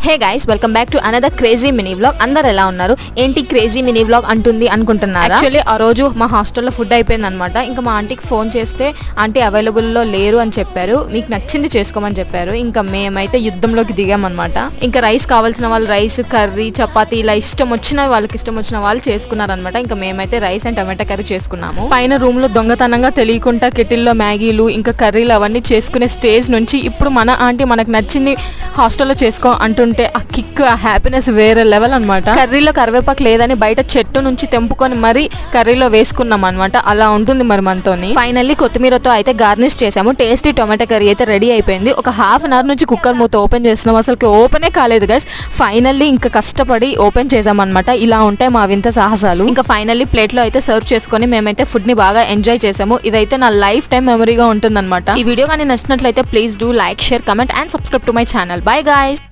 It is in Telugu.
Hey guys, welcome back to another crazy mini vlog. అందరు ఎలా ఉన్నారు? ఏంటి క్రేజీ మినీ వ్లాగ్ అంటుంది అనుకుంటున్నారా? యాక్చువల్లీ ఆ రోజు మా హాస్టల్లో ఫుడ్ అయిపోయింది అనమాట. ఇంకా మా ఆంటీకి ఫోన్ చేస్తే ఆంటీ అవైలబుల్లో లేరు అని చెప్పారు. మీకు నచ్చింది చేసుకోమని చెప్పారు. ఇంకా మేమైతే యుద్ధంలోకి దిగామన్నమాట. ఇంకా రైస్ కావాల్సిన వాళ్ళు రైస్, కర్రీ, చపాతీ ఇలా వాళ్ళకి ఇష్టం వచ్చిన వాళ్ళు చేసుకున్నారనమాట. ఇంకా మేమైతే రైస్ అండ్ టమాటా కర్రీ చేసుకున్నాము. పైన రూమ్ లో దొంగతనంగా తెలియకుండా కెటిల్లో మ్యాగీలు ఇంకా కర్రీలు అవన్నీ చేసుకునే స్టేజ్ నుంచి ఇప్పుడు మన ఆంటీ మనకు నచ్చింది హాస్టల్లో చేసుకో అంటుంటే ఆ కిక్, ఆ హ్యాపీనెస్ వేరే లెవెల్ అనమాట. కర్రీలో కరివేపాకు లేదని బయట చెట్టు నుంచి తెంపుకొని మరీ కర్రీలో వేసుకున్నాం అనమాట. అలా ఉంటుంది మరి మనతోని. ఫైనల్లీ కొత్తిమీరతో అయితే గార్నిష్ చేసాము. టేస్టీ టొమాటో కర్రీ అయితే రెడీ అయిపోయింది. ఒక హాఫ్ అన్ అవర్ నుంచి కుక్కర్ మూత ఓపెన్ చేస్తున్నాం. అసలు ఓపెనే కాలేదు గైస్. ఫైనల్లీ ఇంకా కష్టపడి ఓపెన్ చేసామన్నమాట. ఇలా ఉంటాయి మా వింత సాహసాలు. ఇంకా ఫైనల్లీ ప్లేట్ లో అయితే సర్వ్ చేసుకొని మేమైతే ఫుడ్ ని బాగా ఎంజాయ్ చేసాము. ఇదైతే నా లైఫ్ టైం మెమరీగా ఉంటుందన్నమాట. ఈ వీడియో కానీ నచ్చినట్లయితే please do like, share, comment and subscribe to my channel. Bye guys.